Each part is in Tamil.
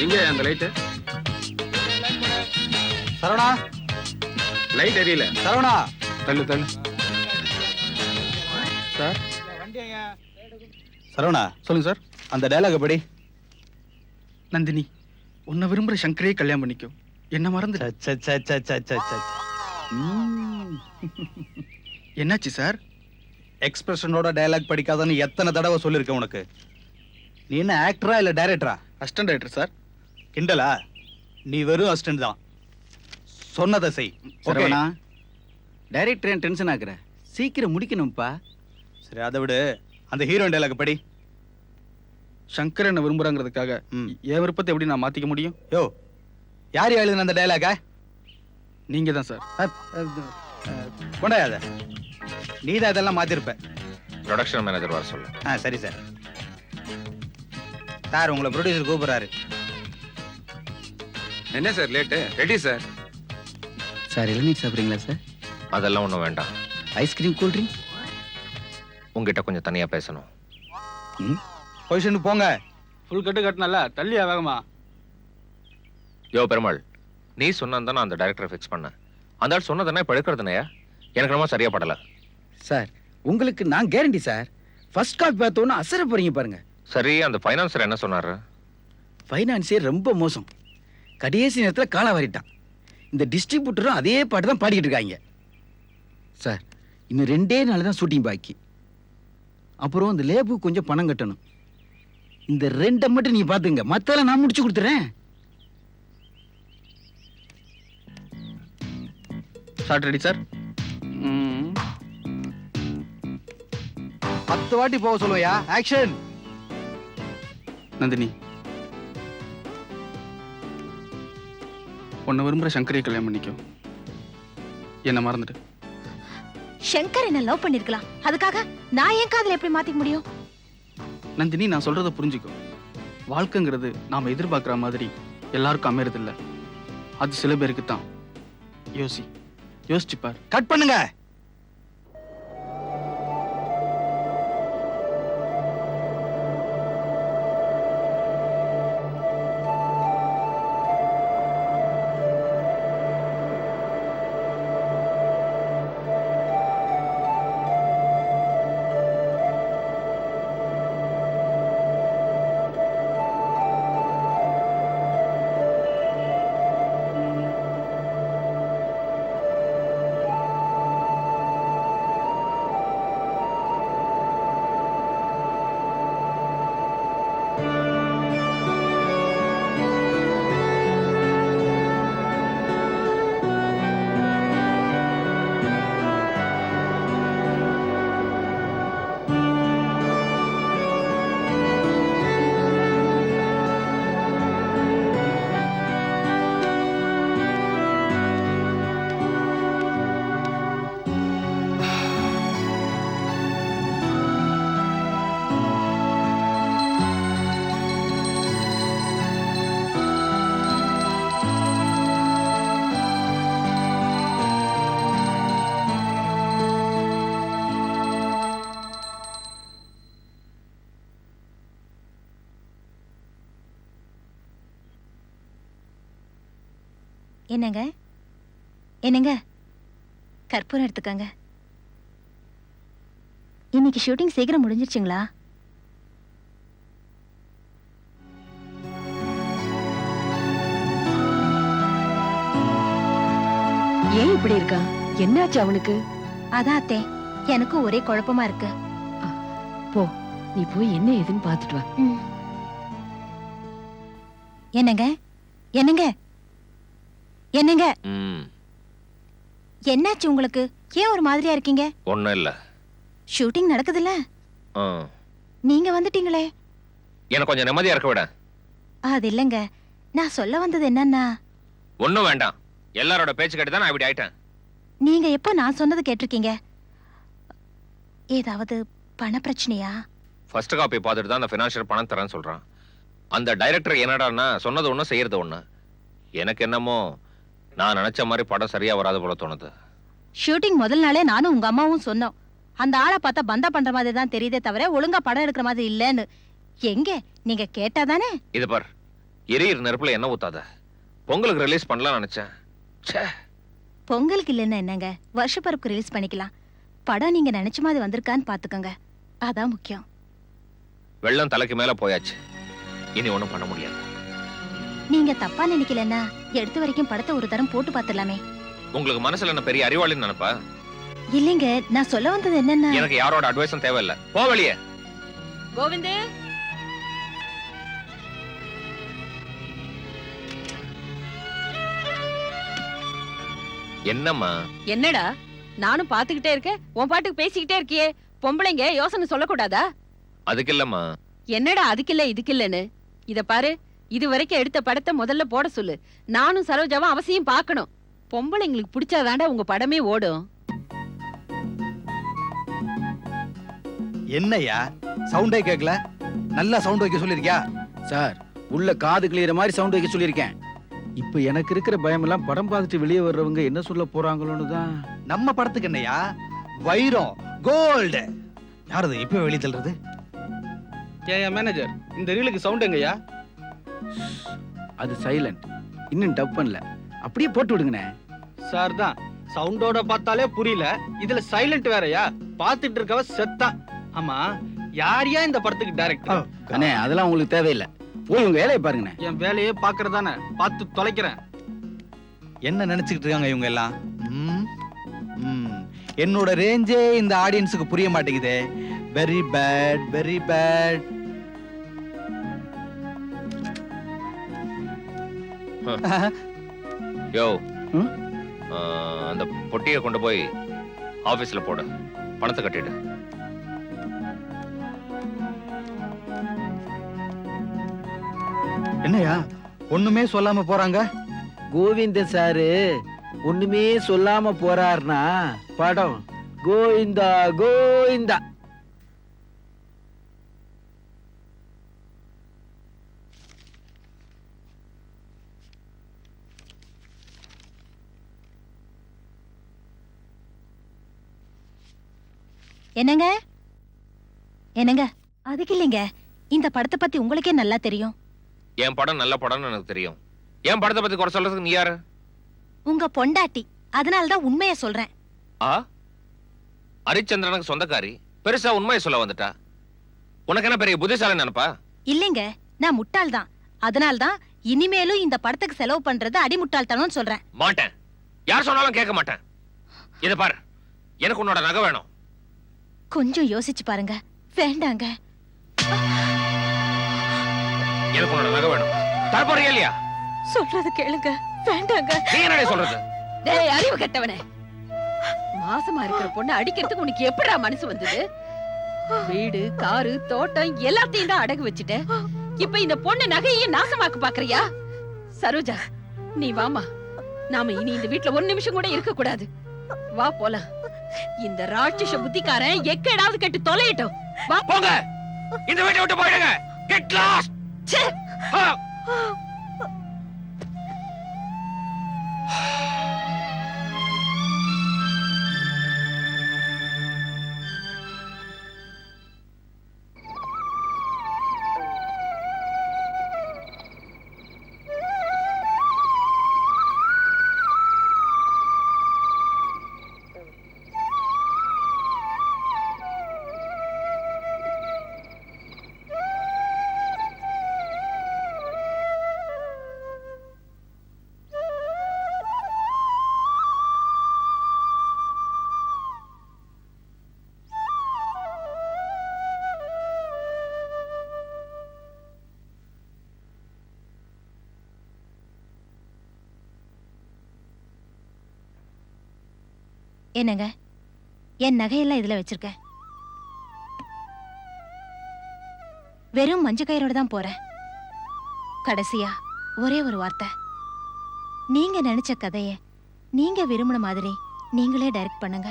எங்க அந்த லைட்? சரவணா, லைட் எரியல. சரவணா, தள்ளு தள்ளு. சார் சரவணா, சொல்லுங்க சார். அந்த டயலாக் படி. நந்தினி, உன்னை விரும்புற சங்கரே கல்யாணம் பண்ணிக்கோ, என்ன மறந்து. என்னாச்சு சார்? எக்ஸ்பிரஷனோட டயலாக் படிக்காதன்னு எத்தனை தடவை சொல்லிருக்கேன் உனக்கு. நீ என்ன ஆக்டரா இல்ல டைரக்டரா? Assistant director sir. கிண்டலா? நீ வெறும் அசிஸ்டன்ட் தான். சொன்னதை செய். சரவணா, டைரக்டர் ஏன் டென்ஷன் ஆகுற? சீக்கிரம் முடிக்கணும்ப்பா. சரி, அதை விடு. அந்த ஹீரோயின் டயலாக் படி. சங்கர் என்ன விரும்புறாங்கிறதுக்காக என் விருப்பத்தை எப்படி நான் மாத்திக்க முடியும்? யோ, யார் எழுதுன அந்த டயலாக? நீங்க தான் சார். கொண்டாயாத. நீ தான் இதெல்லாம் மாத்திருப்ப. ப்ரொடக்ஷன் மேனேஜர் வர சொல்லு. சரி சார். சார், உங்களை ப்ரொடியூசர் கூப்பிடுறாரு. என்ன sir late? Ready sir. Sir, இளநீர் சாப்பிட்றீங்களா சார்? அதெல்லாம் ஒன்றும் வேண்டாம். Ice cream, cool drinks? உங்ககிட்ட கொஞ்சம் தனியா பேசணும். பொசிஷனுக்கு போங்க. ஃபுல் கட்டு கட்டினல, தள்ளியா வேகமா. யோ பெருமாள், நீ சொன்னா நான் அந்த டைரக்டரை ஃபிக்ஸ் பண்ணேன். அந்த ஆள் சொன்னதுன்னா இப்போ எடுக்கிறதுனையா? எனக்கு ரொம்ப சரியா படல. சார், உங்களுக்கு நான் கேரண்டி சார். ஃபர்ஸ்ட் காப்பி பார்த்தோன்னு அசர போறீங்க பாருங்க. சரி, அந்த ஃபைனான்சர் என்ன சொன்னாரு? ஃபைனான்சியர் ரொம்ப மோசம். கடைசி நேரத்தில் காலா வாரிட்டான். இந்த டிஸ்ட்ரிபியூட்டரும் அதே பாட்டு தான் பாடிக்கிட்டு இருக்காங்க. சார், இன்னும் 2 நாள் தான் ஷூட்டிங் பாக்கி. அப்புறம் இந்த லேபுக்கு கொஞ்சம் பணம் கட்டணும். இந்த 2 மட்டும் நீங்க பாத்துங்க, மத்தெல்லாம் நான் முடிச்சு கொடுத்துறேன். Shot ready sir. 10 வாட்டி போக சொல்லுவையா? ஆக்ஷன். நந்தினி, உன்னை விரும்புற சங்கரே கல்யாணம் பண்ணிக்கோ, என்ன மறந்துட்டு. சங்கர் என்ன லவ் பண்ணிருக்கலாம், அதுக்காக நான் ஏன் காதல எப்படி மாத்திக்க முடியும்? நந்தினி, நான் சொல்றத புரிஞ்சுக்கோ. வாழ்க்கைங்கிறது நாம எதிர்பார்க்கிற மாதிரி எல்லாருக்கும் அமையறது இல்ல. அது சில பேருக்கு தான். யோசிச்சு பார். கட் பண்ணுங்க. என்னங்க என்னங்க, கற்பூரம் எடுத்துக்கங்க. இன்னைக்கு ஷூட்டிங் சீக்கிரம் முடிஞ்சிருச்சுங்களா? ஏன் இப்படி இருக்கா? என்னாச்சு அவனுக்கு? அதான் அத்தே, எனக்கும் ஒரே குழப்பமா இருக்கு. போ, நீ போய் என்ன ஏதுன்னு பாத்துட்டு வா. என்னங்க என்னங்க என்னங்க, என்னாச்சு உங்களுக்கு? ஏன் ஒரு மாதிரியா இருக்கீங்க? ஒண்ணும் இல்ல. ஷூட்டிங் நடக்குதுல்ல, நீங்க வந்துட்டீங்களே. எனக்கு கொஞ்சம் நிம்மதியா இருக்க விட. அது இல்லங்க, நான் சொல்ல வந்தது என்னன்னா. ஒண்ணும் வேண்டாம், எல்லாரோட பேச்சு கேட்டு தான் நான் இப்படி ஆயிட்டேன். நீங்க எப்போ நான் சொன்னது கேட்டிருக்கீங்க? ஏதாவது பண பிரச்சனையா? ஃபர்ஸ்ட் காப்பி பார்த்துட்டு தான் அந்த ஃபினான்ஷியல் பணம் தரேன்னு சொல்றான். அந்த டைரக்டர் என்னடான்னா சொன்னது ஒண்ணு செய்யறது ஒண்ணு. எனக்கு என்னமோ நான் நினைச்ச மாதிரி படம் சரியா வராது போல தோணுது. ஷூட்டிங் முதல் நாளே நானும் உங்க அம்மாவும் சொன்னோம், அந்த ஆளை பார்த்தா பந்தா பண்ற மாதிரி தான் தெரியுதே தவிர ஒழுங்கா படம் எடுக்கிற மாதிரி இல்லன்னு. எங்க நீங்க கேட்டாதானே? இது பார், எரியிற நெருப்புல என்ன ஊத்தாத. பொங்கலுக்கு ரிலீஸ் பண்ணலாம் நினைச்சேன். ச்சே. பொங்கலுக்கு இல்லைன்னா என்னங்க, வருஷப்பருப்புக்கு ரிலீஸ் பண்ணிக்கலாம். படம் நீங்க நினைச்ச மாதிரி வந்திருக்கான்னு பாத்துக்கோங்க, அதான் முக்கியம். வெள்ளம் தலைக்கு மேல போயாச்சு, இனி ஒண்ணும் பண்ண முடியாது. நீங்க தப்பா நினைக்கலன்னா எடுத்த வரைக்கும் படத்தை ஒரு தரம் போட்டு பாத்துடலாமே. உங்களுக்கு மனசுல என்ன பெரிய அறிவாளின்னு நினைப்பா? இல்லைங்க, நான் சொல்ல வந்தது என்னன்னா, எனக்கு யாரோட அட்வைஸும் தேவையில்லை. போ வெளியே. கோவிந்து, என்னம்மா? என்னடா நானும் பாத்துக்கிட்டே இருக்கேன், உன் பாட்டுக்கு பேசிக்கிட்டே இருக்கியே. பொம்பளைங்க யோசனை சொல்லக்கூடாதா? அதுக்கு இல்லம்மா. என்னடா அதுக்கில்ல இதுக்கில்லன்னு? இத பாரு, இது வரைக்கும் எடுத்த படத்தை முதல்ல போட சொல்லு. நானும் சரோஜாவும் அவசியம் பார்க்கணும். பொம்பளைங்களுக்கு பிடிச்சாதாண்டா உங்க படமே ஓடும். என்னய்யா சவுண்டே கேட்கல? நல்லா சவுண்ட் வைக்க சொல்லிருக்கியா? சார், உள்ள காது கிளியற மாதிரி சவுண்ட் வைக்க சொல்லியிருக்கேன். இப்போ எனக்கு இருக்கிற பயம் எல்லாம் படம் பார்த்துட்டு வெளியே வர்றவங்க என்ன சொல்ல போறாங்களோன்னு தான். நம்ம படத்துக்கு என்னய்யா, வைரம் கோல்டு. யாரது இப்ப வெளியே தள்ளுறது? ஏன் மேனேஜர், இந்த ரீலுக்கு சவுண்ட் எங்கய்யா? அது சைலண்ட், இன்னும் டப் பண்ணல. அப்படியே போட்டு விடுங்கண்ணே. சார் தான் சவுண்டோட பார்த்தாலே புரியல, இதுல சைலண்ட் வேறயா? பார்த்துட்டு இருக்கவ செத்தா. ஆமா, யாரையா இந்த படத்துக்கு டைரக்டர்? அண்ணே, அதெல்லாம் உங்களுக்கு தேவையில்லை. போய் உங்க வேலையை பாருங்கண்ணே. என் வேலையே பாக்குறதானே, பார்த்து தொலைக்கிறேன். என்ன நினைச்சுக்கிட்டு இருக்காங்க இவங்க எல்லாம்? ம், ம். என்னோட ரேஞ்சே இந்த ஆடியன்ஸுக்கு புரிய மாட்டேங்குதே. Very bad, very bad. யோ, ம்? அந்த பொட்டியை கொண்டு போய் ஆபீஸ்ல போடு, பணத்தை கட்டிடு. என்னய்யா ஒண்ணுமே சொல்லாம போறாங்க? கோவிந்தன் சாரு ஒண்ணுமே சொல்லாம போறாருனா படம் கோவிந்தா கோவிந்தா. என்னங்க என்னங்க, அதுக்கு இல்லைங்க, இந்த படத்தை பத்தி உங்களுக்கே நல்லா தெரியும். என் படம் நல்ல படம்னு எனக்கு தெரியும். என் படத்தை பத்தி குறை சொல்றதுக்கு நீ யாரு? உங்க பொண்டாட்டி, அதனாலதான் உண்மையை சொல்றேன். ஆ, ஹரிச்சந்திரனுக்கு சொந்தக்காரி பெருசா உண்மையை சொல்ல வந்துட்டா. உனக்கு என்ன பெரிய புத்திசாலி நினைப்பா? இல்லைங்க, நான் முட்டாள் தான். அதனால்தான் இனிமேலும் இந்த படத்துக்கு செலவு பண்றது அடிமுட்டாள்தனம்னு சொல்றேன். மாட்டேன், யார் சொன்னாலும் கேட்க மாட்டேன். இத பாரு, எனக்கு உன்னோட நகை வேணும். கொஞ்சம் யோசிச்சு பாருங்க. வேண்டாங்க. எனக்கு உன்னோட நகை வேணும். தரப்போறியா இல்லையா? சொல்றது கேளுங்க. வேண்டாங்க. நீ என்னடா சொல்றது? டேய் அறிவு கெட்டவனே, மாசமா இருக்கிற பொண்ணு அடிக்கிறதுக்கு உனக்கு எப்படா மனசு வந்தது? வீடு, காரு, தோட்டம் எல்லாத்தையும் தான் அடகு வச்சுட்ட. இப்ப இந்த பொண்ணு நகையையும் நாசமாக்க பாக்குறியா? சரோஜா, நீ வாமா. நாம இனி இந்த வீட்ல ஒரு நிமிஷம் கூட இருக்க கூடாது. வா போலாம். இந்த ராட்சச புத்திக்காரன் எக்கடாவது கெட்டு தொலையட்டும். வா போங்க, இந்த வீட்டை விட்டு போயிடுங்க. Get lost. ச்சே. என்னங்க, என் நகையெல்லாம் இதுல வச்சிருக்கேன். வெறும் மஞ்ச கயிறோட தான் போறேன். கடைசியா ஒரே ஒரு வார்த்தை. நீங்க நினைச்ச கதைய நீங்க விரும்பின மாதிரி நீங்களே டைரக்ட் பண்ணுங்க.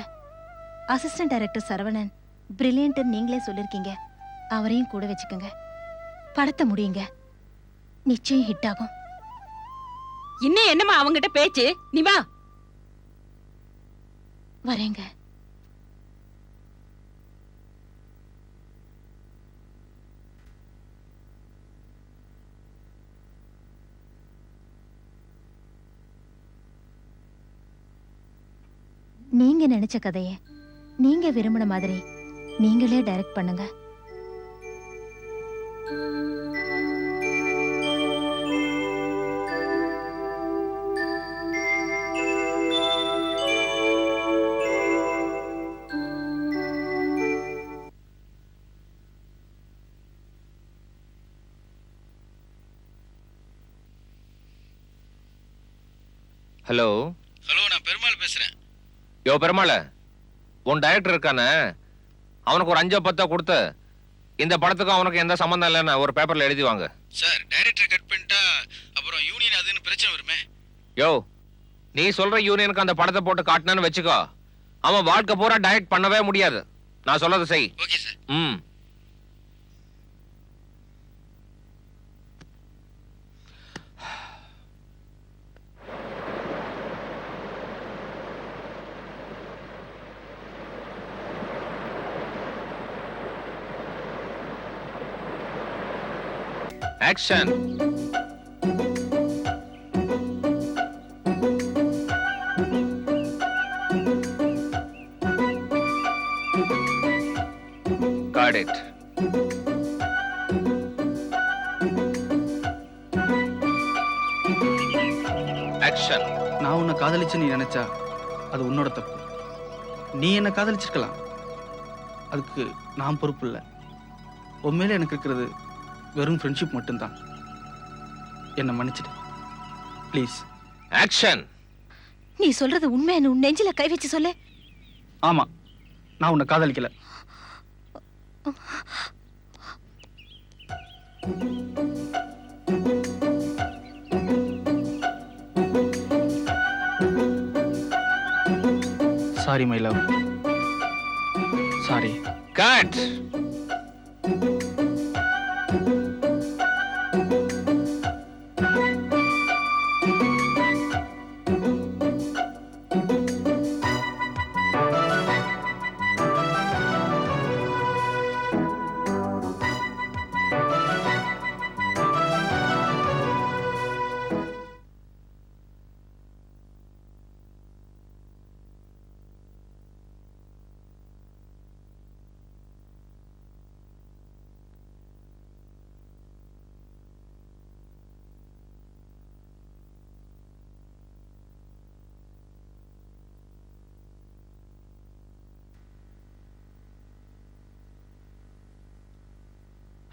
அசிஸ்டன்ட் டைரக்டர் சரவணன் பிரில்லியன்ட் நீங்களே சொல்லிருக்கீங்க. அவரையும் கூட வச்சுக்கோங்க. படத்தை முடியுங்க. நிச்சயம் ஹிட் ஆகும். இன்னும் என்னமா அவங்கிட்ட பேச்சு? நீ வா. வரேங்க. நீங்க நினைச்ச கதைய நீங்க விரும்பின மாதிரி நீங்களே டைரக்ட் பண்ணுங்க. ஹலோ ஹலோ, நான் பெருமாள் பேசுறேன். யோ பெருமாள், உன் டைரக்டர் இருக்கானே, அவனுக்கு ஒரு 5-10 கொடுத்து இந்த படத்துக்கும் அவனுக்கு எந்த சம்மந்தம் இல்லைன்னு ஒரு பேப்பர்ல எழுதி வாங்க. சார், டைரக்டர் கட் பண்ணிட்டா அப்புறம் யூனியன் அதுன்னு பிரச்சனை வருமே. யோ, நீ சொல்ற யூனியனுக்கு அந்த படத்தை போட்டு காட்டினு வச்சுக்கோ, அவன் வாழ்க்கை பூரா டைரக்ட் பண்ணவே முடியாது. நான் சொல்லதை செய். Okay sir. ம். Action. Got it. Action. நான் உன்னை காதலிச்சு நீ நினைச்சா அது உன்னோட தப்பு. நீ என்ன காதலிச்சிருக்கலாம், அதுக்கு நான் பொறுப்பு இல்லை. உண்மையில எனக்கு இருக்கிறது வெறும் ஃப்ரெண்ட்ஷிப் மட்டும்தான். என்ன மன்னிச்சிடு ப்ளீஸ். Action. நீ சொல்றது உண்மைன்னு உன் நெஞ்சில கை வச்சு சொல்லு. ஆமா, நான் உன்னை காதலிக்கல. Sorry my love, sorry. Cut.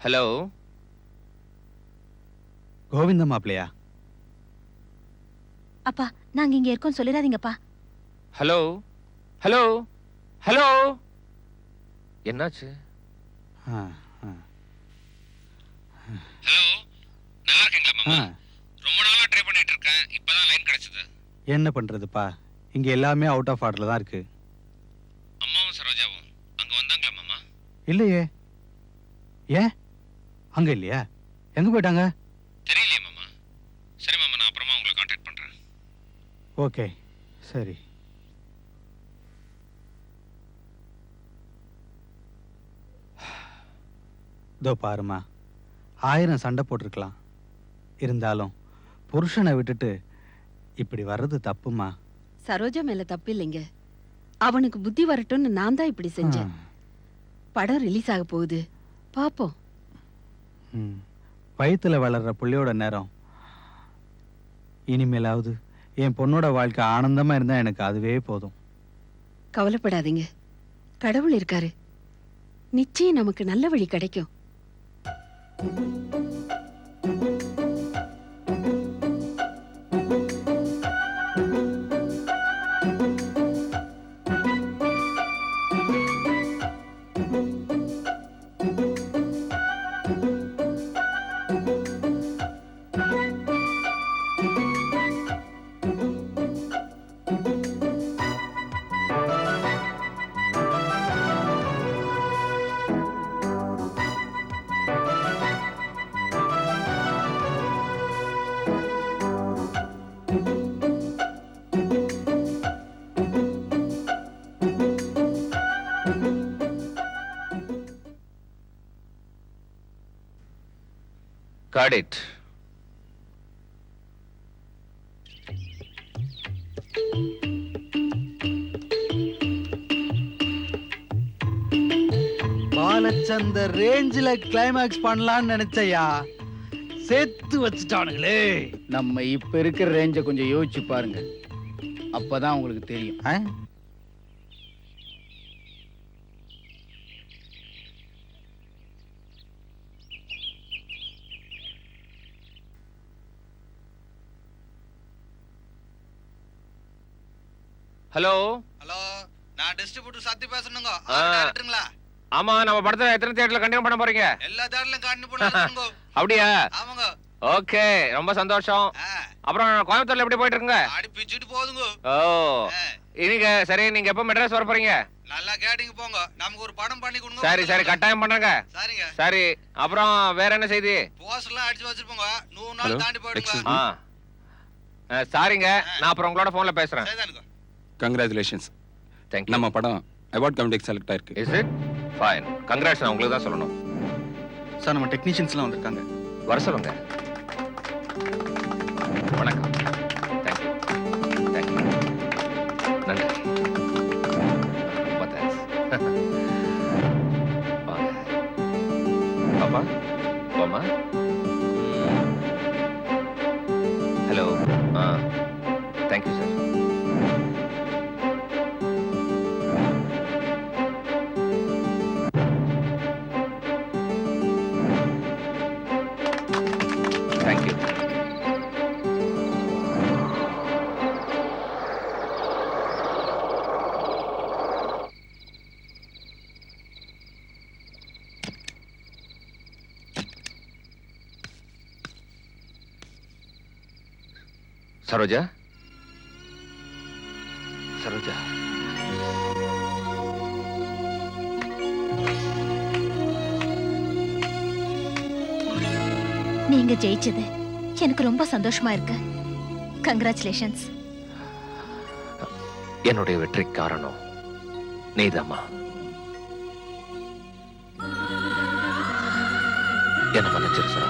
Hello, Govinda மாப்பிள்ளையா? அப்பா, நாங்க இங்க இருக்கோம் சொல்லிடாதீங்கப்பா. Hello, hello, hello. என்னாச்சு? ஆ, ஆ, ஹலோ, நல்லா இருக்கீங்களா ஆ. மாமா? ரொம்ப நாளா ட்ரை பண்ணிட்டு இருக்கேன், இப்பதான் லைன் கிடைச்சது. என்ன பண்றதுப்பா, இங்க எல்லாமே அவுட் ஆஃப் ஆர்டர்ல தான் இருக்கு. அம்மாவும் சரோஜாவும் அங்க வந்தாங்களா மாமா? இல்லையே. ஏன் அங்க இல்லையா? எங்க போயிட்டாங்க? தெரியலையே மாமா. சரி மாமா, நான் அப்புறமா உங்களை கான்டாக்ட் பண்றேன். ஓகே, சரி. இதோ பாருமா, 1000 சண்டை போட்டிருக்கலாம், இருந்தாலும் புருஷனை விட்டுட்டு இப்படி வர்றது தப்புமா. சரோஜா மேல தப்பு இல்லைங்க. அவனுக்கு புத்தி வரட்டும்னு நான் தான் இப்படி செஞ்சேன். படம் ரிலீஸ் ஆக போகுது, பாப்போம். வயித்துல வளர்ற புள்ளையோட நேரம். இனிமேலாவது என் பொண்ணோட வாழ்க்கை ஆனந்தமா இருந்தா எனக்கு அதுவே போதும். கவலைப்படாதீங்க, கடவுள் இருக்காரு. நிச்சயம் நமக்கு நல்ல வழி கிடைக்கும். Got it. மேட்ச் அந்த ரேஞ்சில கிளைமாக்ஸ் பண்ணலாம்னு நினைச்சையா, சேர்த்து வச்சுட்டானுங்களே. நம்ம இப்ப இருக்கிற ரேஞ்சை கொஞ்சம் யோசிச்சு பாருங்க, அப்பதான் உங்களுக்கு தெரியும். ஆ? ஹலோ. ஹலோ, நான் டிஸ்ட்ரிபியூட்டர் சத்தி பேசணுங்க. ஆ. டேரக்டருங்களா? ஆமா, நம்ம படத்தை எத்தனை தியேட்டர்ல கண்டினியூ பண்ண போறீங்க? எல்லா தேட்டர்லயும் காட்டினு போனாங்க. அப்படியா? ஆமாங்க. ஓகே, ரொம்ப சந்தோஷம். அப்புறம் கோயம்புத்தூர்ல எப்படி போயிட்டு இருக்குங்க? அடி பிச்சிட்டு போகுதுங்க. ஓ, இன்னைக்கு சரி, நீங்க எப்ப மெட்ராஸ் வர போறீங்க? நல்லா கேட்டிங்க போங்க. நமக்கு ஒரு படம் பண்ணி கொடுங்க. சரி சரி, கட்டாயம் பண்றேங்க. சரிங்க. சரி, அப்புறம் வேற என்ன செய்தி? போஸ்டர்லாம் அடிச்சு வச்சிருப்போங்க. 100 நாள் தாண்டி போயிடுங்க. சாரிங்க, நான் அப்புறம் உங்களோட போன்ல பேசுறேன். சரிதானுங்க. கங்க்ராச்சுலேஷன்ஸ். தேங்க்யூ. நம்ம படம் அவார்ட் கமிட்டிக்கு செலக்ட் ஆயிருக்கு. Is it fine? கங்க்ராட்ஸ், நான் உங்களுக்கு தான் சொல்லணும். சார் நம்ம டெக்னீஷியன்ஸ்லாம் வந்திருக்காங்க. வர சொல்லுங்க. வணக்கம். தேங்க்யூ தேங்க்யூ, நன்றி. ரொம்ப தேங்க்ஸ். வாங்க பாப்பா, போமா. Hello. Thank you sir. Thank you. Saroja, Saroja. நீங்க ஜெயிச்சது எனக்கு ரொம்ப சந்தோஷமா இருக்கு. கங்க்ராச்சுலேஷன்ஸ். என்னுடைய வெற்றி காரணம் நீதாம்மா. என்ன மன்னிச்சிரு சரோ.